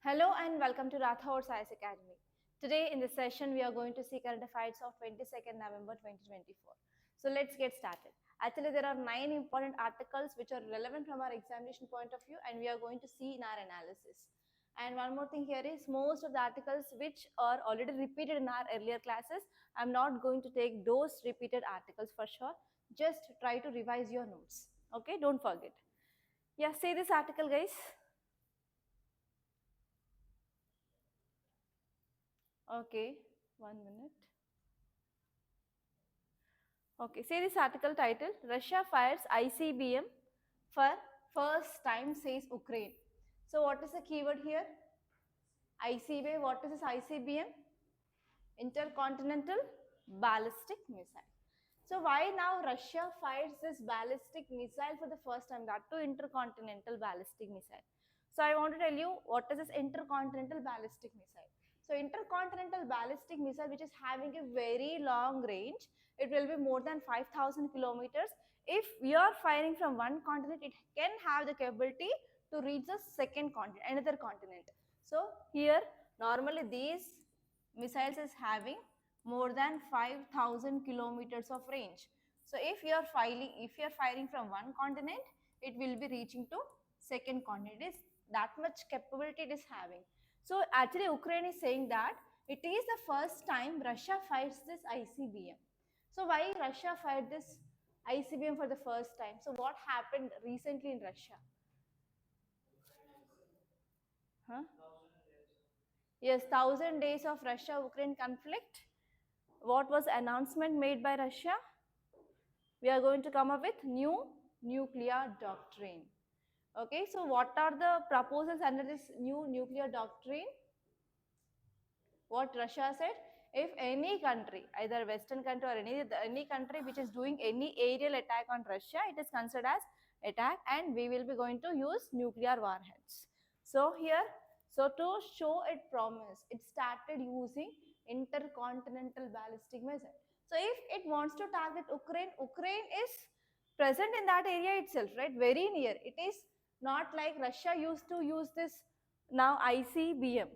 Hello and welcome to Rathods Science Academy. Today in this session we are going to see current affairs of 22nd November 2024. So let's get started. Actually there are 9 important articles which are relevant from our examination point of view and we are going to see in our analysis. And one more thing here is most of the articles which are already repeated in our earlier classes, I am not going to take those repeated articles for sure. Just try to revise your notes. Okay, don't forget. Yeah, see this article guys. Okay, 1 minute. Okay, say this article title, Russia fires ICBM for first time, says Ukraine. So what is the keyword here? ICBM, what is this ICBM? Intercontinental ballistic missile. So why now Russia fires this ballistic missile for the first time, that too intercontinental ballistic missile. So I want to tell you what is this intercontinental ballistic missile. So intercontinental ballistic missile which is having a very long range, it will be more than 5,000 kilometers. If we are firing from one continent, it can have the capability to reach the second continent, another continent. So here normally these missiles is having more than 5,000 kilometers of range. So if you are firing from one continent, it will be reaching to second continent. It is that much capability it is having. So actually Ukraine is saying that it is the first time Russia fires this ICBM. So why Russia fired this ICBM for the first time? So what happened recently in Russia? Huh? Yes, 1,000 days of Russia-Ukraine conflict. What was announcement made by Russia? We are going to come up with new nuclear doctrine. Okay, so what are the proposals under this new nuclear doctrine? What Russia said, if any country, either Western country or any country which is doing any aerial attack on Russia, it is considered as attack and we will be going to use nuclear warheads. So here, so to show it promise, it started using intercontinental ballistic missile. So if it wants to target Ukraine, Ukraine is present in that area itself, right? Very near. It is not like Russia used to use this now ICBM.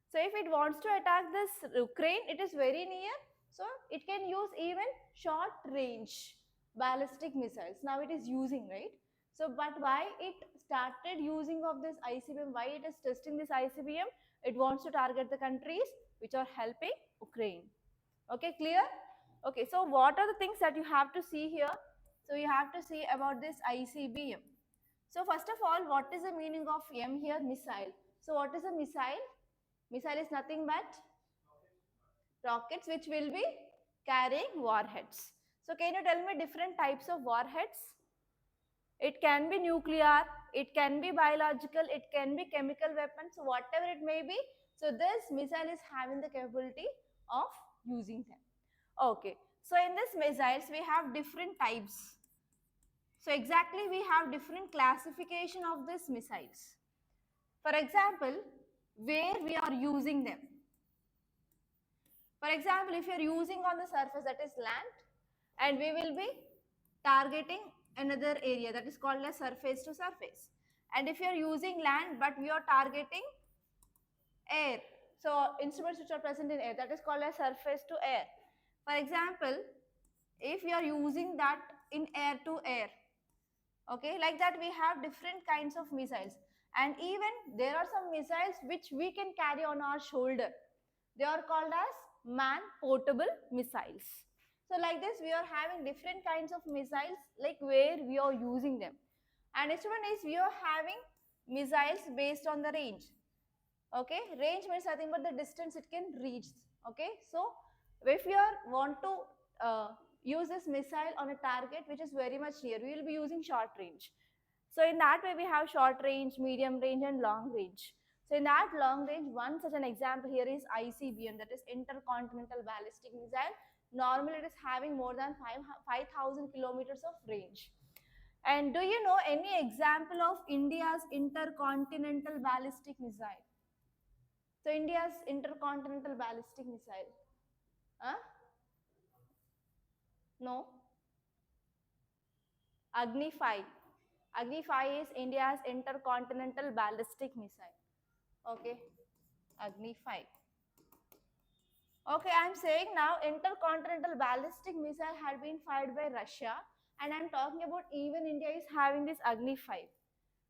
So if it wants to attack this Ukraine, it is very near. So it can use even short range ballistic missiles. Now it is using, right? So but why it started using of this ICBM, why it is testing this ICBM? It wants to target the countries which are helping Ukraine. Okay, clear? Okay, so what are the things that you have to see here? So you have to see about this ICBM. So first of all, what is the meaning of M here? Missile. So what is a missile? Missile is nothing but rockets which will be carrying warheads. So can you tell me different types of warheads? It can be nuclear, it can be biological, it can be chemical weapons, so whatever it may be. So this missile is having the capability of using them. Okay, so in this missiles we have different types. So exactly we have different classification of these missiles. For example, where we are using them. For example, if you are using on the surface, that is land, and we will be targeting another area, that is called as surface to surface. And if you are using land but we are targeting air, so instruments which are present in air, that is called as surface to air. For example, if you are using that in air to air, okay, like that we have different kinds of missiles. And even there are some missiles which we can carry on our shoulder. They are called as man portable missiles. So like this we are having different kinds of missiles, like where we are using them. And next one is we are having missiles based on the range. Okay, range means nothing but the distance it can reach. Okay, so if we are want to use this missile on a target which is very much near, we will be using short range. So in that way we have short range, medium range and long range. So in that long range, one such an example here is ICBM, that is intercontinental ballistic missile. Normally it is having more than 5,000 kilometers of range. And do you know any example of India's intercontinental ballistic missile? So India's intercontinental ballistic missile. Huh? No? Agni 5. Agni 5 is India's intercontinental ballistic missile. Okay, Agni 5. Okay, I'm saying now intercontinental ballistic missile had been fired by Russia, and I'm talking about even India is having this Agni 5.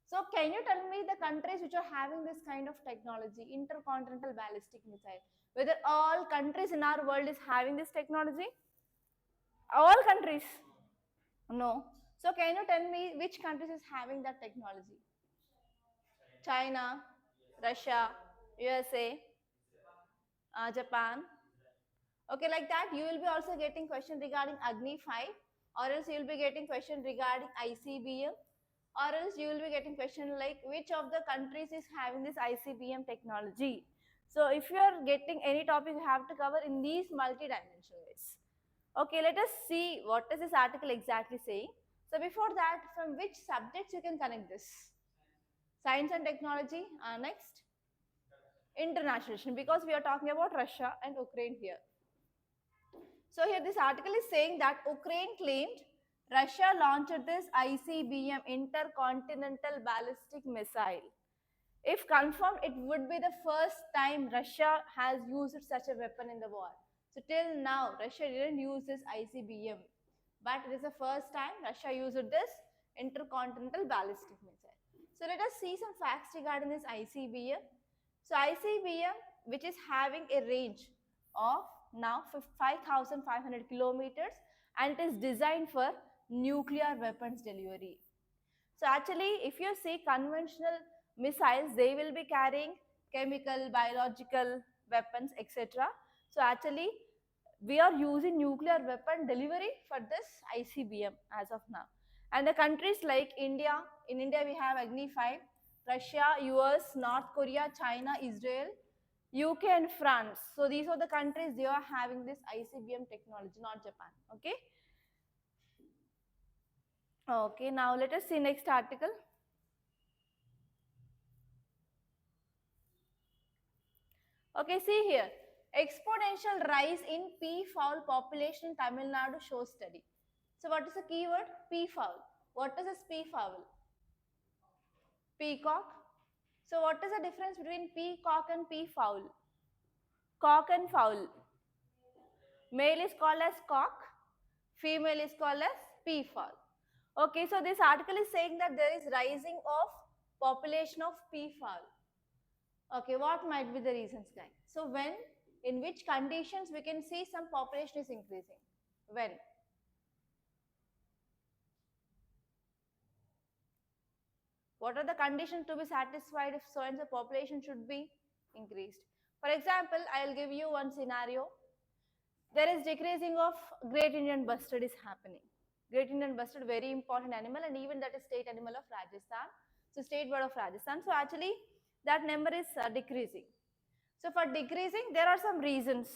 So can you tell me the countries which are having this kind of technology, intercontinental ballistic missile, whether all countries in our world is having this technology? All countries? No. So can you tell me which countries is having that technology? China, Russia, USA, Japan. Okay, like that you will be also getting question regarding Agni 5, or else you will be getting question regarding ICBM, or else you will be getting question like which of the countries is having this ICBM technology. So if you are getting any topic, you have to cover in these multi-dimensional ways. Okay, let us see what is this article exactly saying. So before that, from which subjects you can connect this? Science and technology. Next, international, because we are talking about Russia and Ukraine here. So here this article is saying that Ukraine claimed Russia launched this ICBM, intercontinental ballistic missile. If confirmed, it would be the first time Russia has used such a weapon in the war. So till now, Russia didn't use this ICBM, but it is the first time Russia used this intercontinental ballistic missile. So let us see some facts regarding this ICBM. So ICBM, which is having a range of now 5,500 kilometers, and it is designed for nuclear weapons delivery. So actually, if you see conventional missiles, they will be carrying chemical, biological weapons, etc. So actually, we are using nuclear weapon delivery for this ICBM as of now. And the countries like India, in India we have Agni 5, Russia, US, North Korea, China, Israel, UK and France. So these are the countries, they are having this ICBM technology, not Japan. Okay. Okay, now let us see next article. Okay, see here. Exponential rise in peafowl population in Tamil Nadu shows study. So what is the keyword? Peafowl. What is this peafowl? Peacock. So what is the difference between peacock and peafowl? Cock and fowl. Male is called as cock, female is called as peafowl. Okay, so this article is saying that there is rising of population of peafowl. Okay, what might be the reasons, guys? So when, in which conditions we can see some population is increasing? When? What are the conditions to be satisfied if so and so population should be increased? For example, I'll give you one scenario. There is decreasing of Great Indian Bustard is happening. Great Indian Bustard, very important animal, and even that is state animal of Rajasthan. So state bird of Rajasthan. So actually that number is decreasing. So for decreasing, there are some reasons.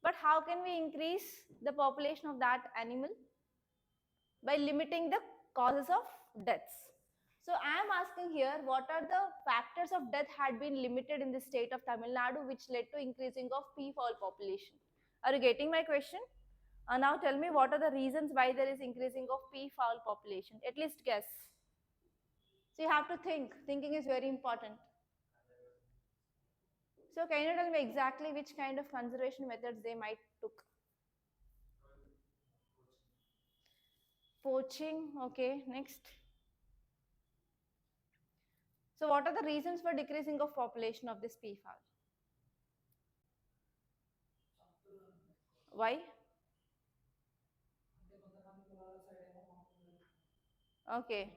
But how can we increase the population of that animal? By limiting the causes of deaths. So I am asking here, what are the factors of death had been limited in the state of Tamil Nadu which led to increasing of peafowl population? Are you getting my question? Now tell me, what are the reasons why there is increasing of peafowl population? At least guess. So you have to think. Thinking is very important. So can you tell me exactly which kind of conservation methods they might took? Poaching. Okay, next. So what are the reasons for decreasing of population of this peafowl? Why? Okay.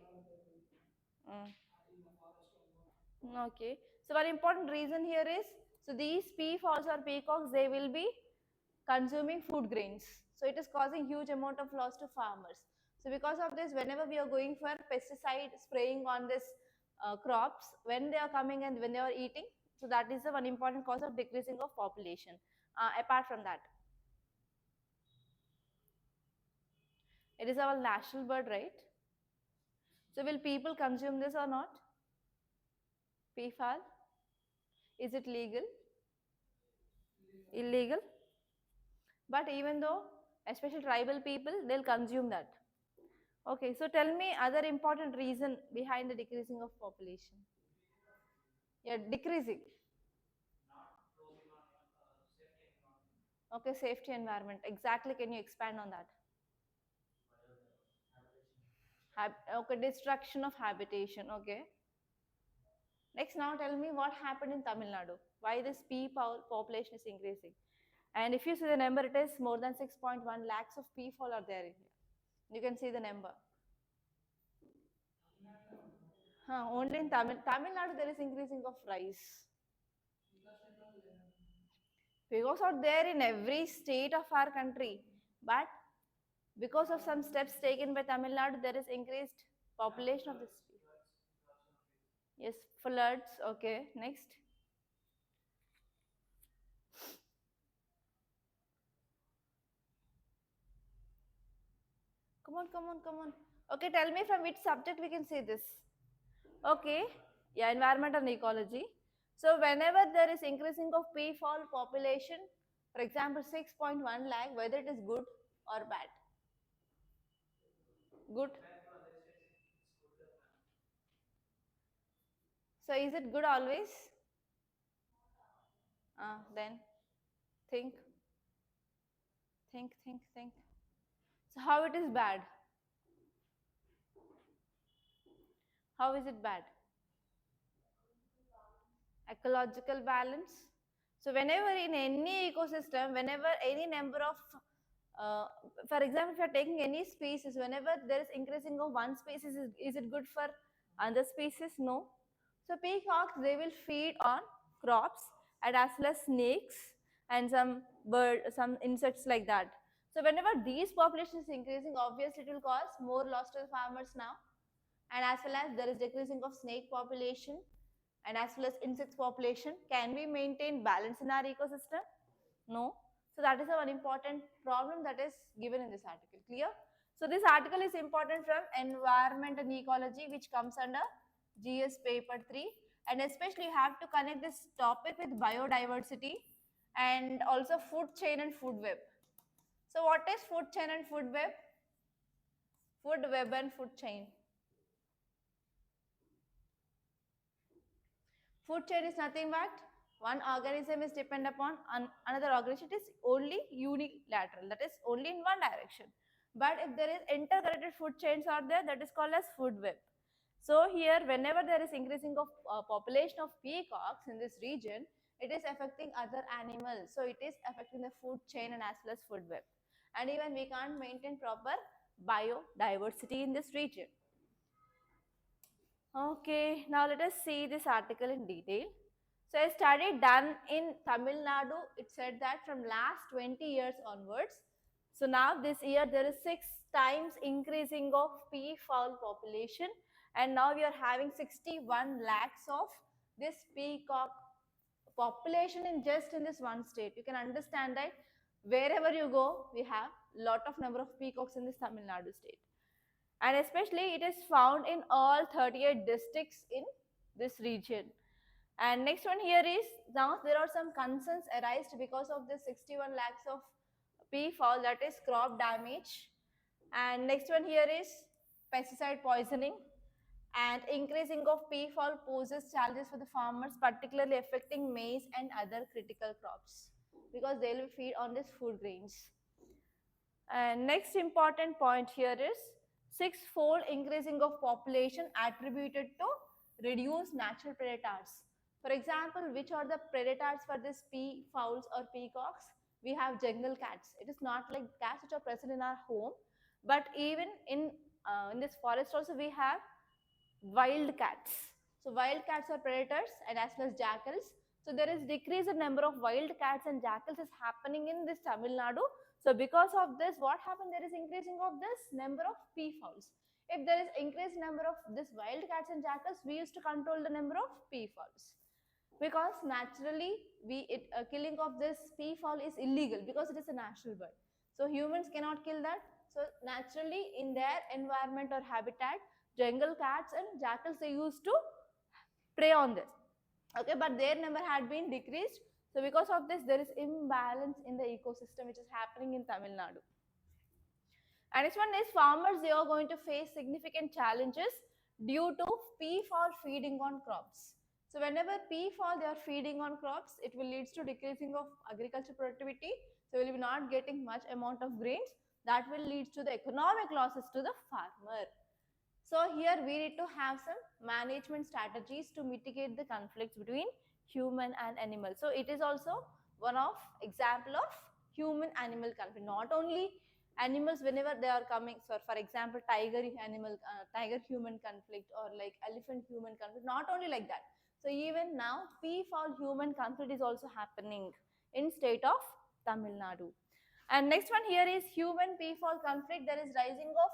Okay. So one important reason here is, so these peafowls or peacocks, they will be consuming food grains. So it is causing huge amount of loss to farmers. So because of this, whenever we are going for pesticide spraying on this crops, when they are coming and when they are eating, so that is the one important cause of decreasing of population. Apart from that, it is our national bird, right? So will people consume this or not? Peafowl? Is it legal? Illegal? But even though, especially tribal people, they'll consume that. Okay, so tell me other important reason behind the decreasing of population. Yeah, decreasing. Okay, safety environment. Exactly, can you expand on that? Okay, destruction of habitation. Okay. Next, now tell me what happened in Tamil Nadu. Why this peafowl population is increasing? And if you see the number, it is more than 6.1 lakhs of peafowl are there in here. You can see the number. Only in Tamil Nadu there is increasing of rice. Because out there in every state of our country, but because of some steps taken by Tamil Nadu, there is increased population of this. Yes, floods. Okay, next. Come on, come on, come on. Okay, tell me from which subject we can say this. Okay, yeah, environment and ecology. So whenever there is increasing of peafowl population, for example, 6.1 lakh, whether it is good or bad. Good. So is it good always? Then think, think. So how it is bad? How is it bad? Ecological balance. So whenever in any ecosystem, whenever any number of, uh, for example, if you are taking any species, whenever there is increasing of one species, is it good for other species? No. So peacocks, they will feed on crops and as well as snakes and some bird, some insects like that. So whenever these populations is increasing, obviously it will cause more loss to the farmers now, and as well as there is decreasing of snake population and as well as insects population. Can we maintain balance in our ecosystem? No. So that is a one important problem that is given in this article. Clear? So this article is important from environment and ecology, which comes under GS paper 3, and especially you have to connect this topic with biodiversity and also food chain and food web. So what is food chain and food web? Food web and food chain. Food chain is nothing but one organism is dependent upon another organism. It is only unilateral, that is only in one direction. But if there is interconnected food chains are there, that is called as food web. So here, whenever there is increasing of population of peacocks in this region, it is affecting other animals. So it is affecting the food chain and as well as food web. And even we can't maintain proper biodiversity in this region. Okay, now let us see this article in detail. So a study done in Tamil Nadu, it said that from last 20 years onwards, so now this year there is 6 times increasing of peafowl population, and now we are having 61 lakhs of this peacock population in just in this one state. You can understand that wherever you go, we have lot of number of peacocks in this Tamil Nadu state. And especially it is found in all 38 districts in this region. And next one here is, now there are some concerns arised because of this 61 lakhs of peafowl, that is crop damage. And next one here is pesticide poisoning, and increasing of peafowl poses challenges for the farmers, particularly affecting maize and other critical crops because they will feed on this food grains. And next important point here is six-fold increasing of population attributed to reduced natural predators. For example, which are the predators for this peafowls or peacocks? We have jungle cats. It is not like cats which are present in our home, but even in this forest also we have wild cats. So wild cats are predators and as well as jackals. So there is decrease in number of wild cats and jackals is happening in this Tamil Nadu. So because of this, what happened? There is increasing of this number of peafowls. If there is increased number of this wild cats and jackals, we used to control the number of peafowls. Because naturally, killing of this peafowl is illegal because it is a national bird. So humans cannot kill that. So naturally, in their environment or habitat, jungle cats and jackals, they used to prey on this. Okay, but their number had been decreased. So because of this, there is imbalance in the ecosystem which is happening in Tamil Nadu. And next one is farmers, they are going to face significant challenges due to peafowl feeding on crops. So whenever peafowl they are feeding on crops, it will lead to decreasing of agriculture productivity. So we will be not getting much amount of grains. That will lead to the economic losses to the farmer. So here we need to have some management strategies to mitigate the conflicts between human and animal. So it is also one of example of human animal conflict. Not only animals whenever they are coming, so for example tiger human conflict, or like elephant human conflict, not only like that. So even now peafowl human conflict is also happening in state of Tamil Nadu. And next one here is human peafowl conflict. There is rising of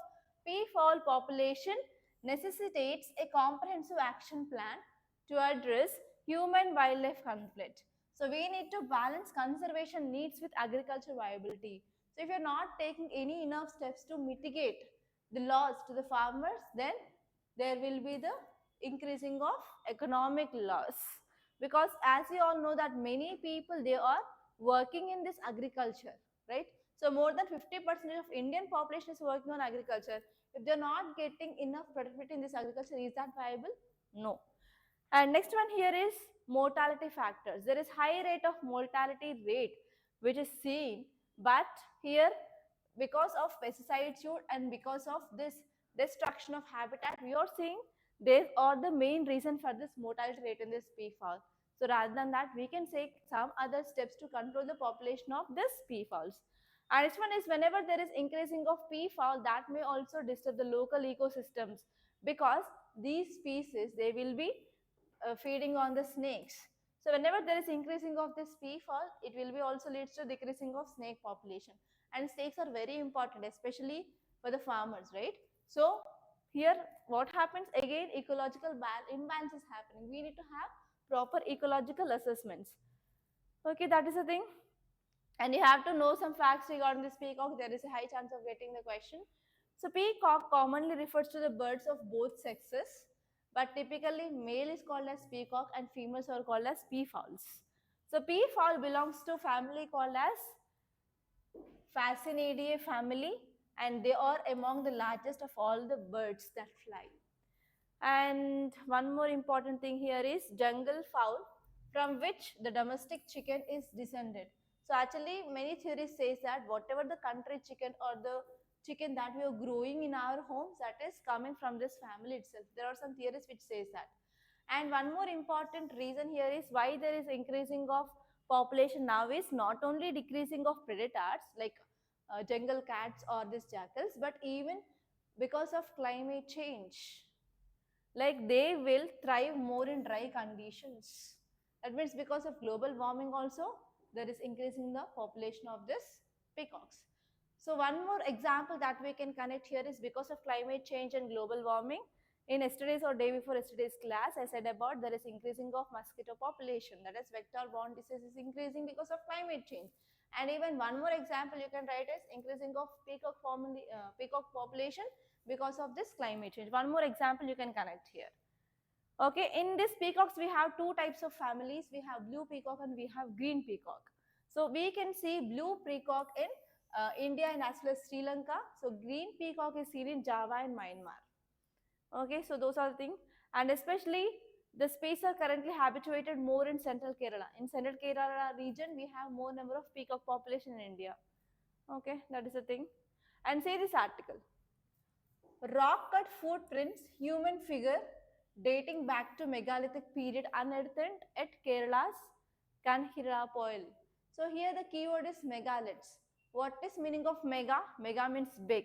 peafowl population necessitates a comprehensive action plan to address human wildlife conflict. So we need to balance conservation needs with agriculture viability. So if you're not taking any enough steps to mitigate the loss to the farmers, then there will be the increasing of economic loss. Because as you all know that many people they are working in this agriculture, right? So more than 50% of Indian population is working on agriculture. If they're not getting enough productivity in this agriculture, is that viable? No. And next one here is mortality factors. There is high rate of mortality rate which is seen, but here because of pesticides use and because of this destruction of habitat, we are seeing they are the main reason for this mortality rate in this peafowl. So rather than that, we can take some other steps to control the population of this peafowls. And next one is whenever there is increasing of peafowl, that may also disturb the local ecosystems, because these species they will be feeding on the snakes. So whenever there is increasing of this peafowl, it will be also leads to decreasing of snake population. And snakes are very important, especially for the farmers, right? So here what happens again, ecological imbalance is happening. We need to have proper ecological assessments. Okay, that is the thing. And you have to know some facts regarding this peacock. There is a high chance of getting the question. So peacock commonly refers to the birds of both sexes, but typically male is called as peacock and females are called as peafowls. So peafowl belongs to family called as Phascidae family, and they are among the largest of all the birds that fly. And one more important thing here is jungle fowl, from which the domestic chicken is descended. So actually many theories says that whatever the country chicken or the chicken that we are growing in our homes, that is coming from this family itself. There are some theories which says that. And one more important reason here is why there is increasing of population now is not only decreasing of predators like jungle cats or these jackals, but even because of climate change. Like they will thrive more in dry conditions. That means because of global warming also, there is increasing the population of this peacocks. So one more example that we can connect here is because of climate change and global warming. In yesterday's or day before yesterday's class, I said about there is increasing of mosquito population. That is vector-borne disease is increasing because of climate change. And even one more example you can write is increasing of peacock population because of this climate change. One more example you can connect here. Okay, in this peacocks we have two types of families. We have blue peacock and we have green peacock. So we can see blue peacock in India and as well as Sri Lanka. So green peacock is seen in Java and Myanmar. Okay, so those are the things. And especially the species are currently habituated more in central Kerala. In central Kerala region, we have more number of peacock population in India. Okay, that is the thing. And say this article. Rock cut footprints, human figure dating back to megalithic period unearthed at Kerala's Kanhirapoil. So here the keyword is megaliths. What is meaning of mega? Mega means big.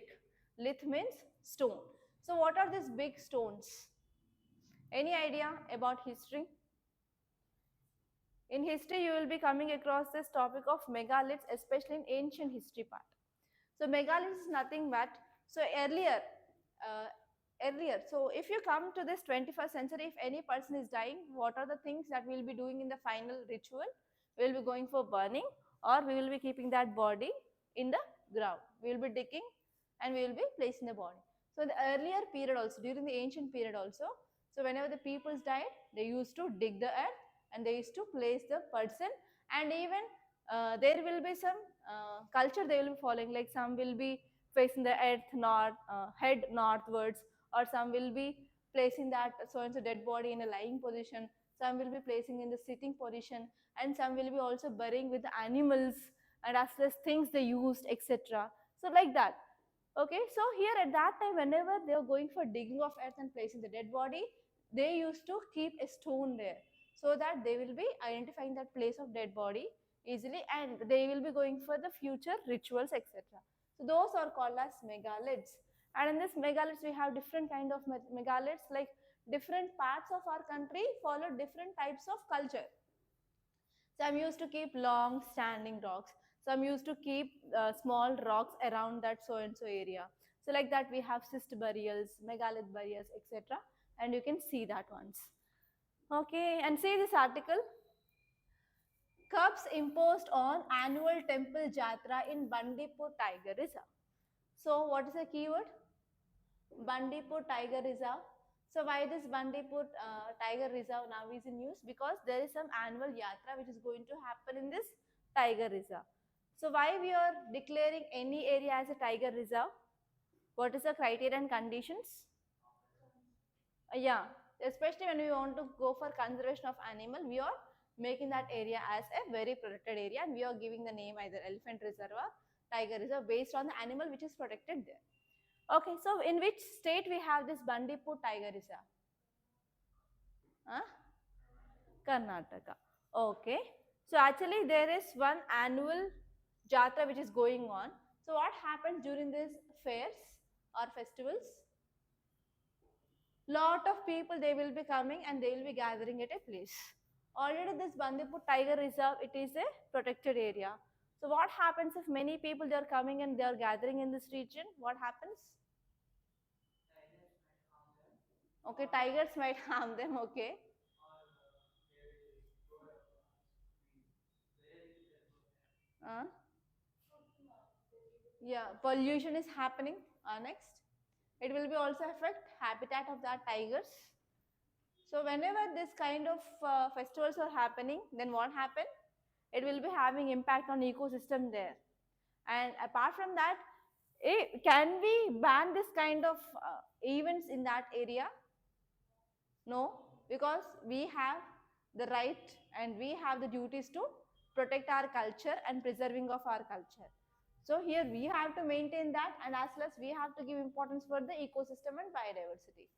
Lith means stone. So what are these big stones? Any idea about history? In history, you will be coming across this topic of megaliths, especially in ancient history part. So megaliths is nothing but, so earlier, so if you come to this 21st century, if any person is dying, what are the things that we will be doing in the final ritual? We will be going for burning, or we will be keeping that body in the ground. We will be digging and we will be placing the body. So in the earlier period also, during the ancient period also, so whenever the peoples died, they used to dig the earth and they used to place the person, and even there will be some culture they will be following, like some will be facing the earth head northwards, or some will be placing that so and so dead body in a lying position. some will be placing in the sitting position, and some will be also burying with the animals and as well as things they used, etc. So like that. Okay, so here at that time, whenever they were going for digging of earth and placing the dead body, they used to keep a stone there so that they will be identifying that place of dead body easily, and they will be going for the future rituals, etc. So those are called as megaliths. And in this megaliths, we have different kind of megaliths, like different parts of our country follow different types of culture. Some used to keep long standing rocks. Some used to keep small rocks around that so and so area. So like that we have cyst burials, megalith burials, etc. And you can see that once. Okay, and see this article. Curbs imposed on annual temple jatra in Bandipur Tiger Reserve. So what is the keyword? Bandipur Tiger Reserve. So why this Bandipur Tiger Reserve now is in news? Because there is some annual yatra which is going to happen in this Tiger Reserve. So why we are declaring any area as a Tiger Reserve? What is the criteria and conditions? Yeah, especially when we want to go for conservation of animal, we are making that area as a very protected area, and we are giving the name either Elephant Reserve or Tiger Reserve based on the animal which is protected there. Okay, so in which state we have this Bandipur Tiger Reserve? Huh? Karnataka. Okay. So actually there is one annual jatra which is going on. So what happens during these fairs or festivals? Lot of people they will be coming and they will be gathering at a place. Already this Bandipur Tiger Reserve, it is a protected area. So what happens if many people they are coming and they are gathering in this region? What happens? Okay, tigers might harm them. Okay. Uh, yeah, pollution is happening. Next, it will be also affect habitat of that tigers. So whenever this kind of festivals are happening, then what happen? It will be having impact on ecosystem there. And apart from that, can we ban this kind of events in that area? No, because we have the right and we have the duties to protect our culture and preserving of our culture. So here we have to maintain that, and as well as we have to give importance for the ecosystem and biodiversity.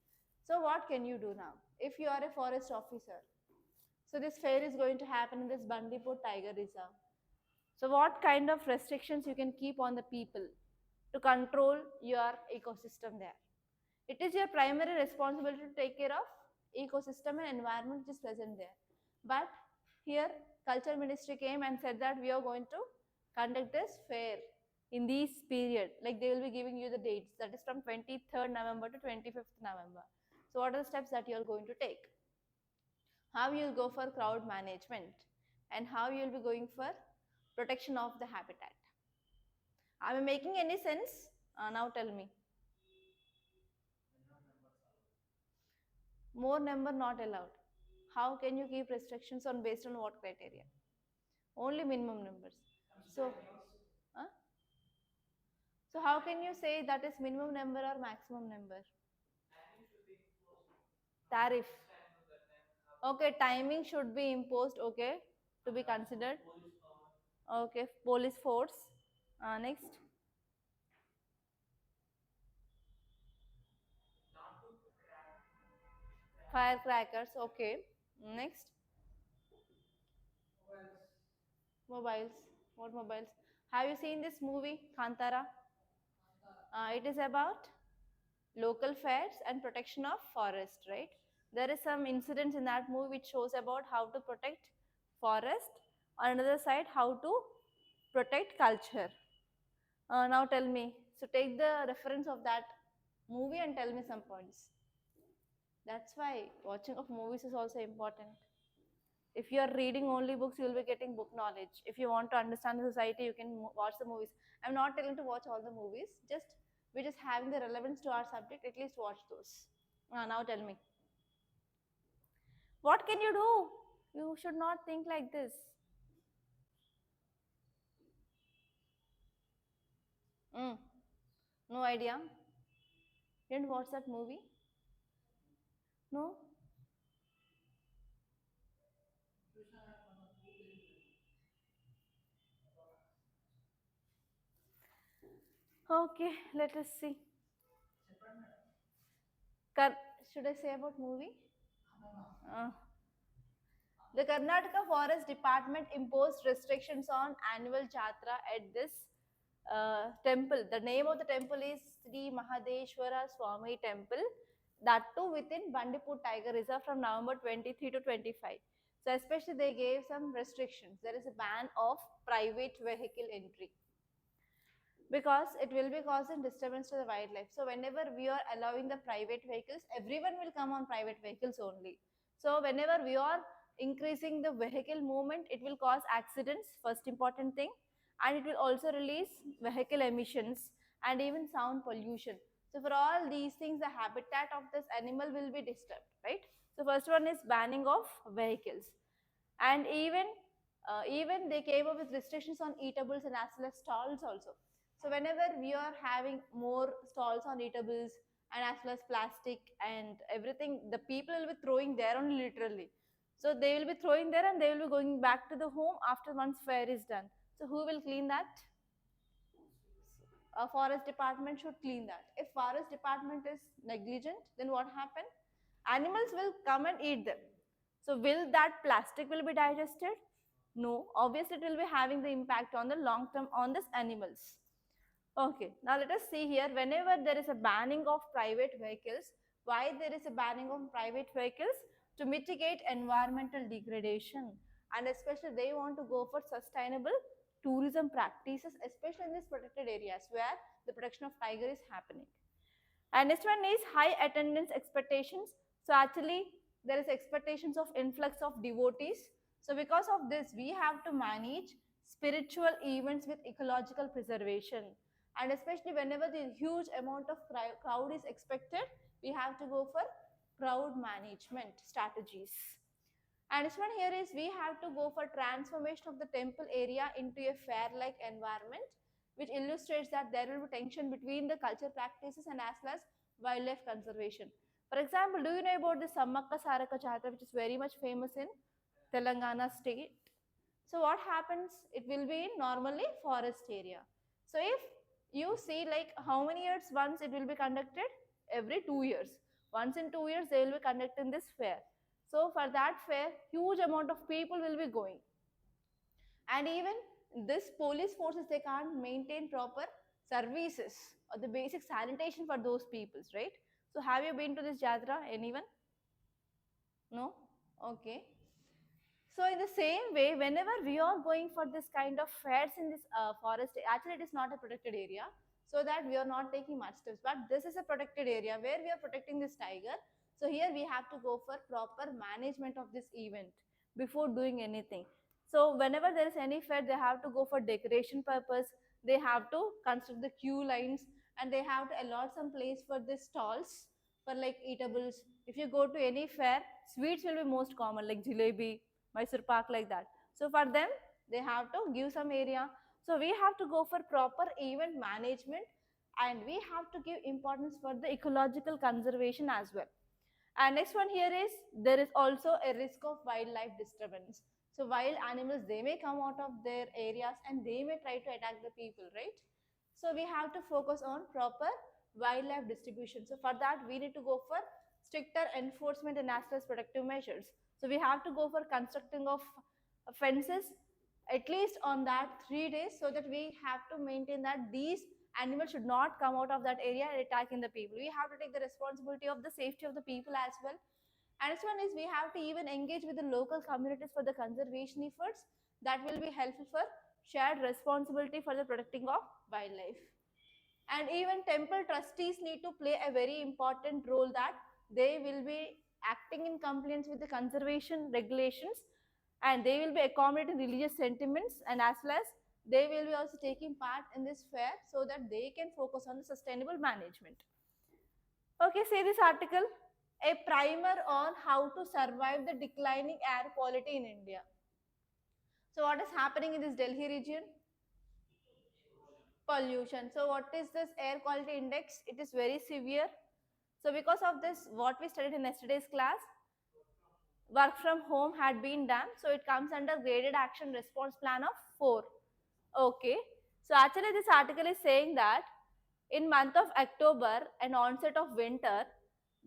So what can you do now? If you are a forest officer, so this fair is going to happen in this Bandipur Tiger Reserve. So what kind of restrictions you can keep on the people to control your ecosystem there? It is your primary responsibility to take care of ecosystem and environment which is present there. But here culture ministry came and said that we are going to conduct this fair in this period. Like they will be giving you the dates, that is from 23rd November to 25th November. So what are the steps that you are going to take? How you will go for crowd management, and how you will be going for protection of the habitat. Am I making any sense? Now tell me. More number not allowed. How can you keep restrictions on based on what criteria? Only minimum numbers. So, huh? So how can you say that is minimum number or maximum number? Tariff. Okay, timing should be imposed. Okay, to be considered. Okay, police force. Next, firecrackers. Okay. Next, mobiles. What mobiles? Have you seen this movie, Kantara? It is about local fairs and protection of forest, right? There is some incidents in that movie which shows about how to protect forest. On another side, how to protect culture. Now tell me. So take the reference of that movie and tell me some points. That's why watching of movies is also important. If you are reading only books, you will be getting book knowledge. If you want to understand the society, you can watch the movies. I'm not telling to watch all the movies. Just which is having the relevance to our subject. At least watch those. Now tell me. What can you do? You should not think like this. Mm, no idea. Didn't watch that movie? No? Okay, let us see. Should I say about movie? Uh, the Karnataka Forest Department imposed restrictions on annual jatra at this temple. The name of the temple is Sri Mahadeshwara Swami Temple. That too within Bandipur Tiger Reserve from November 23 to 25. So especially they gave some restrictions. There is a ban of private vehicle entry, because it will be causing disturbance to the wildlife. So whenever we are allowing the private vehicles, everyone will come on private vehicles only. So whenever we are increasing the vehicle movement, it will cause accidents, first important thing, and it will also release vehicle emissions and even sound pollution. So for all these things, the habitat of this animal will be disturbed, right? So first one is banning of vehicles. And even they came up with restrictions on eatables and as well as stalls also. So whenever we are having more stalls on eatables and as well as plastic and everything, the people will be throwing there only literally. So they will be throwing there and they will be going back to the home after once fair is done. So who will clean that? A forest department should clean that. If forest department is negligent, then what happen? Animals will come and eat them. So will that plastic will be digested? No, obviously it will be having the impact on the long term on these animals. Okay, now let us see here, whenever there is a banning of private vehicles, why there is a banning of private vehicles? To mitigate environmental degradation, and especially they want to go for sustainable tourism practices, especially in these protected areas where the protection of tiger is happening. And next one is high attendance expectations. So actually there is expectations of influx of devotees. So because of this, we have to manage spiritual events with ecological preservation. And especially whenever the huge amount of crowd is expected, we have to go for crowd management strategies. And this one here is we have to go for transformation of the temple area into a fair-like environment, which illustrates that there will be tension between the culture practices and as well as wildlife conservation. For example, do you know about the Sammaka Saraka Jatra, which is very much famous in Telangana state? So what happens? It will be in normally forest area. So if you see like how many years once it will be conducted? Every 2 years. Once in 2 years they will be conducting this fair. So for that fair, huge amount of people will be going. And even this police forces, they can't maintain proper services or the basic sanitation for those peoples, right? So have you been to this Jatra? Anyone? No? Okay. So in the same way, whenever we are going for this kind of fairs in this forest, actually it is not a protected area, so that we are not taking much steps. But this is a protected area where we are protecting this tiger. So here we have to go for proper management of this event before doing anything. So whenever there is any fair, they have to go for decoration purpose. They have to construct the queue lines and they have to allot some place for the stalls for like eatables. If you go to any fair, sweets will be most common like jalebi, Mysore Park, like that. So for them, they have to give some area. So we have to go for proper event management and we have to give importance for the ecological conservation as well. And next one here is there is also a risk of wildlife disturbance. So wild animals, they may come out of their areas and they may try to attack the people, right? So we have to focus on proper wildlife distribution. So for that, we need to go for stricter enforcement and as well as protective measures. So we have to go for constructing of fences at least on that 3 days, so that we have to maintain that these animals should not come out of that area and attacking the people. We have to take the responsibility of the safety of the people as well. And this one is we have to even engage with the local communities for the conservation efforts. That will be helpful for shared responsibility for the protecting of wildlife. And even temple trustees need to play a very important role, that they will be acting in compliance with the conservation regulations and they will be accommodating religious sentiments, and as well as they will be also taking part in this fair so that they can focus on the sustainable management. Okay, say this article, a primer on how to survive the declining air quality in India. So what is happening in this Delhi region? Pollution. So what is this air quality index? It is very severe. So because of this, what we studied in yesterday's class, work from home had been done. So it comes under graded action response plan of 4. Okay. So actually this article is saying that In month of October and onset of winter,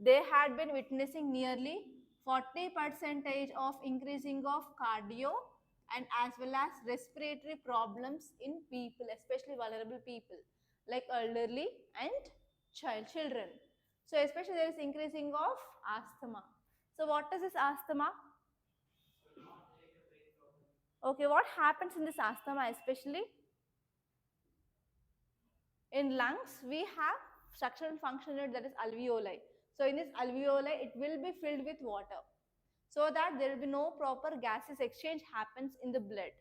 they had been witnessing nearly 40% of increasing of cardio and as well as respiratory problems in people, especially vulnerable people like elderly and children. So especially there is increasing of asthma. So what is this asthma? Okay, what happens in this asthma especially? In lungs, we have structural function unit that is alveoli. So in this alveoli, it will be filled with water so that there will be no proper gases exchange happens in the blood,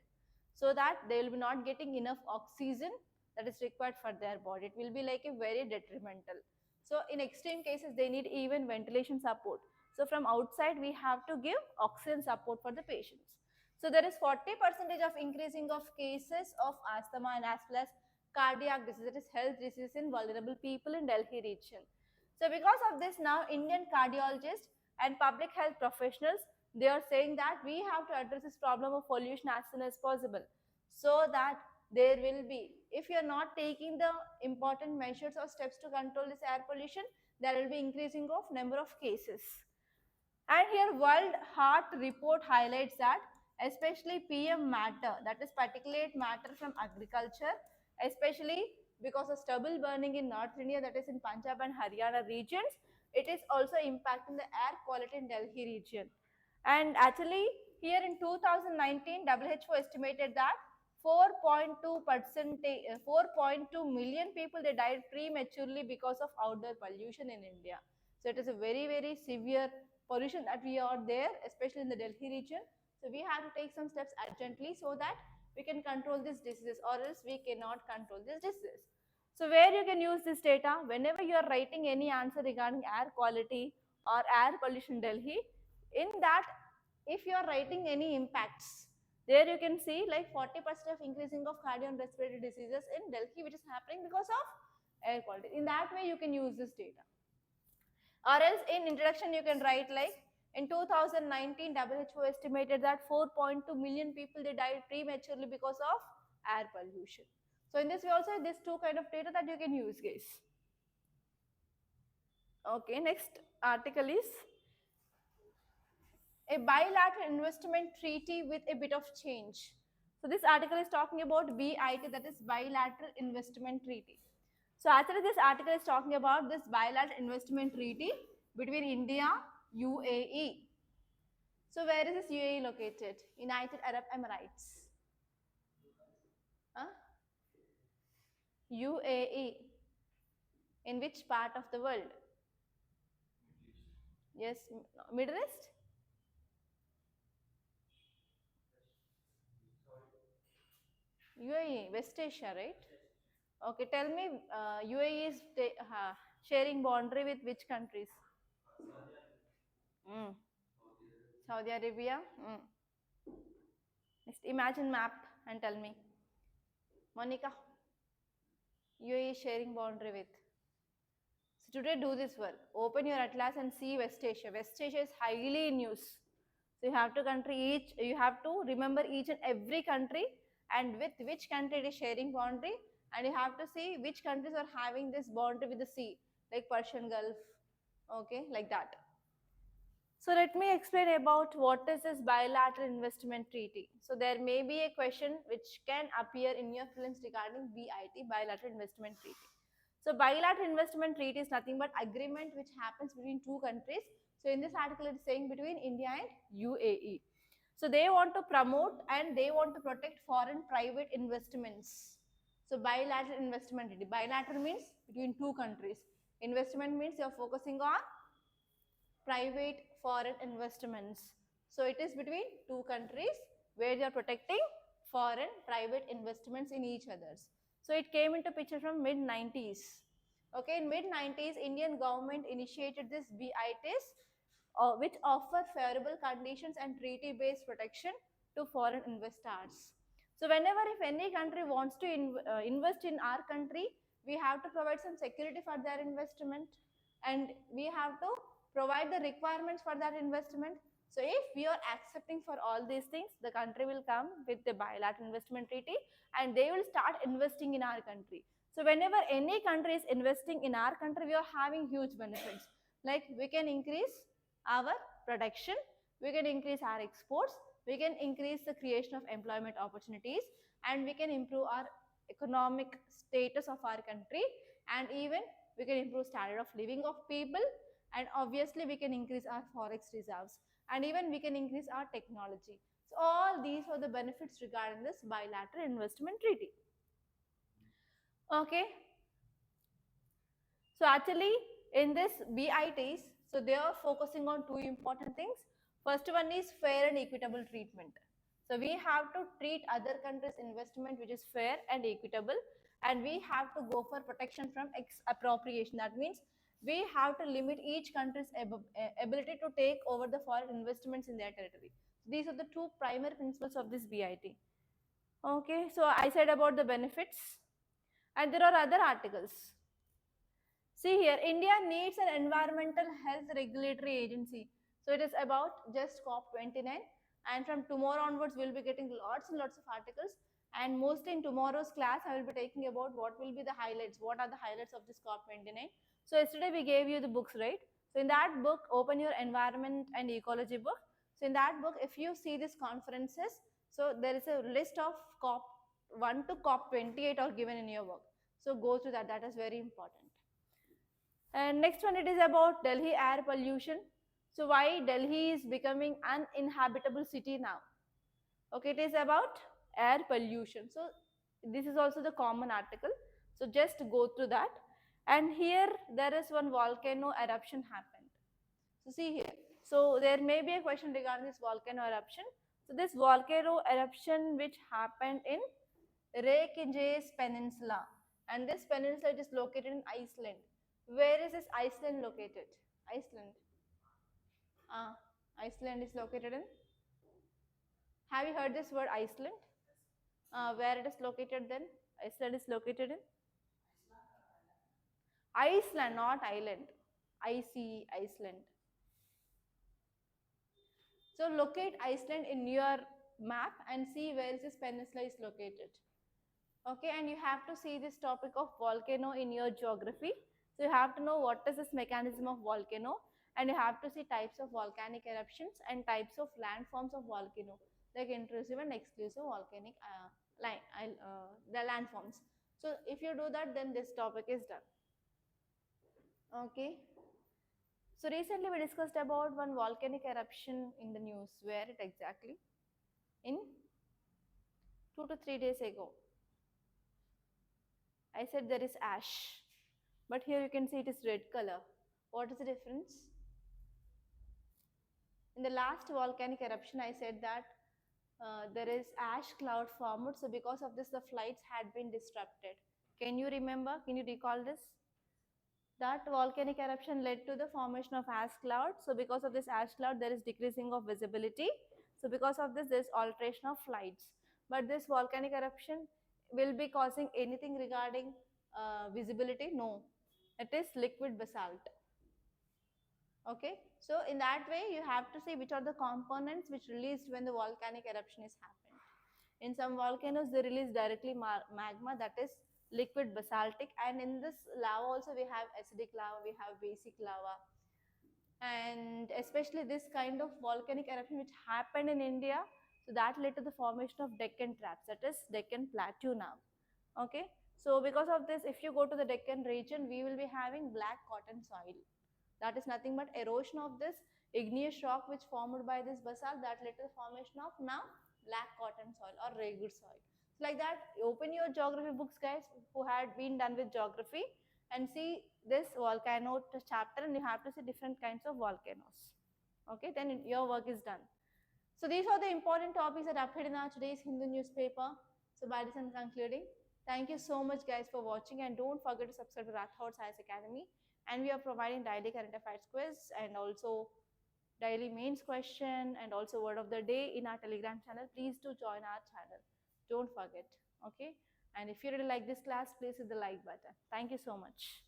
so that they will be not getting enough oxygen that is required for their body. It will be like a very detrimental. So in extreme cases, they need even ventilation support. So from outside, we have to give oxygen support for the patients. So there is 40% of increasing of cases of asthma and as well as cardiac disease, that is health disease in vulnerable people in Delhi region. So because of this now, Indian cardiologists and public health professionals, they are saying that we have to address this problem of pollution as soon as possible, so that there will be, if you are not taking the important measures or steps to control this air pollution, there will be increasing of number of cases. And here World Heart Report highlights that especially PM matter, that is particulate matter from agriculture, especially because of stubble burning in North India, that is in Punjab and Haryana regions, it is also impacting the air quality in Delhi region. And actually here in 2019, WHO estimated that 4.2 million people they died prematurely because of outdoor pollution in India. So it is a very severe pollution that we are there, especially in the Delhi region. So we have to take some steps urgently so that we can control this disease, or else we cannot control this disease. So where you can use this data, whenever you are writing any answer regarding air quality or air pollution in Delhi, in that if you are writing any impacts, there you can see like 40% of increasing of cardio and respiratory diseases in Delhi, which is happening because of air quality. In that way you can use this data. Or else in introduction you can write like in 2019 WHO estimated that 4.2 million people they died prematurely because of air pollution. So in this way also these two kind of data that you can use, guys. Okay, next article is a bilateral investment treaty with a bit of change. So this article is talking about BIT, that is bilateral investment treaty. So actually this article is talking about this bilateral investment treaty between India, UAE. So where is this UAE located? United Arab Emirates. Huh? UAE. In which part of the world? Yes, Middle East? UAE, West Asia, right? Okay, tell me, UAE is sharing boundary with which countries? Mm. Saudi Arabia. Mm. Next, imagine map and tell me. Monica, UAE is sharing boundary with. So today do this work. Open your atlas and see West Asia. West Asia is highly in use. So you have to remember each and every country and with which country it is sharing boundary, and you have to see which countries are having this boundary with the sea, like Persian Gulf, okay, like that. So let me explain about what is this bilateral investment treaty. So there may be a question which can appear in your films regarding BIT, bilateral investment treaty. So bilateral investment treaty is nothing but agreement which happens between two countries. So in this article it is saying between India and UAE. So they want to promote and they want to protect foreign private investments. So bilateral investment treaty. Bilateral means between two countries. Investment means you are focusing on private foreign investments. So it is between two countries where they are protecting foreign private investments in each others. So it came into picture from mid 90s. Okay, in mid 90s, Indian government initiated this BITs, which offer favorable conditions and treaty-based protection to foreign investors. So whenever if any country wants to invest in our country, we have to provide some security for their investment, and we have to provide the requirements for that investment. So if we are accepting for all these things, the country will come with the bilateral investment treaty and they will start investing in our country. So whenever any country is investing in our country, we are having huge benefits. Like we can increase our production, we can increase our exports, we can increase the creation of employment opportunities, and we can improve our economic status of our country, and even we can improve standard of living of people, and obviously we can increase our forex reserves, and even we can increase our technology. So all these are the benefits regarding this bilateral investment treaty. Okay. So actually in this BITs, so they are focusing on two important things. First one is fair and equitable treatment. So we have to treat other countries' investment which is fair and equitable, and we have to go for protection from expropriation. That means we have to limit each country's ability to take over the foreign investments in their territory. These are the two primary principles of this BIT. Okay, so I said about the benefits, and there are other articles. See here, India needs an environmental health regulatory agency. So it is about just COP29, and from tomorrow onwards we will be getting lots and lots of articles, and mostly in tomorrow's class I will be taking about what will be the highlights, what are the highlights of this COP29. So yesterday we gave you the books, right? So in that book, open your environment and ecology book. So in that book, if you see these conferences, so there is a list of COP1 to COP28 are given in your work. So go through that, that is very important. And next one, it is about Delhi air pollution. So why Delhi is becoming uninhabitable city now? Okay, it is about air pollution. So this is also the common article. So just go through that. And here there is one volcano eruption happened. So see here. So there may be a question regarding this volcano eruption. So this volcano eruption which happened in Reykjanes Peninsula, and this peninsula is located in Iceland. Where is this Iceland located? Iceland. Iceland is located in. Have you heard this word Iceland? Where it is located then? Iceland is located in Iceland, not island. Iceland. So locate Iceland in your map and see where this peninsula is located. Okay, and you have to see this topic of volcano in your geography. So you have to know what is this mechanism of volcano, and you have to see types of volcanic eruptions and types of landforms of volcano, like intrusive and exclusive volcanic the landforms. So if you do that, then this topic is done. Okay. So recently we discussed about one volcanic eruption in the news. Where it exactly? In 2 to 3 days ago. I said there is ash, but here you can see it is red color. What is the difference? In the last volcanic eruption, I said that there is ash cloud formed. So because of this, the flights had been disrupted. Can you remember? Can you recall this? That volcanic eruption led to the formation of ash cloud. So because of this ash cloud, there is decreasing of visibility. So because of this, there is alteration of flights. But this volcanic eruption will be causing anything regarding visibility? No. It is liquid basalt. Okay, so in that way you have to see which are the components which released when the volcanic eruption is happened. In some volcanoes they release directly magma, that is liquid basaltic, and in this lava also we have acidic lava, we have basic lava, and especially this kind of volcanic eruption which happened in India, so that led to the formation of Deccan traps, that is Deccan Plateau now. Okay, so because of this, if you go to the Deccan region, we will be having black cotton soil. That is nothing but erosion of this igneous rock which formed by this basalt, that led to the formation of now black cotton soil or ragged soil. So like that, open your geography books, guys, who had been done with geography, and see this volcano chapter, and you have to see different kinds of volcanoes. Okay, then your work is done. So these are the important topics that appeared in our today's Hindu newspaper. So by this I'm concluding. Thank you so much, guys, for watching, and don't forget to subscribe to Rathods Science Academy. And we are providing daily current affairs quiz and also daily mains question and also word of the day in our Telegram channel. Please do join our channel. Don't forget. Okay. And if you really like this class, please hit the like button. Thank you so much.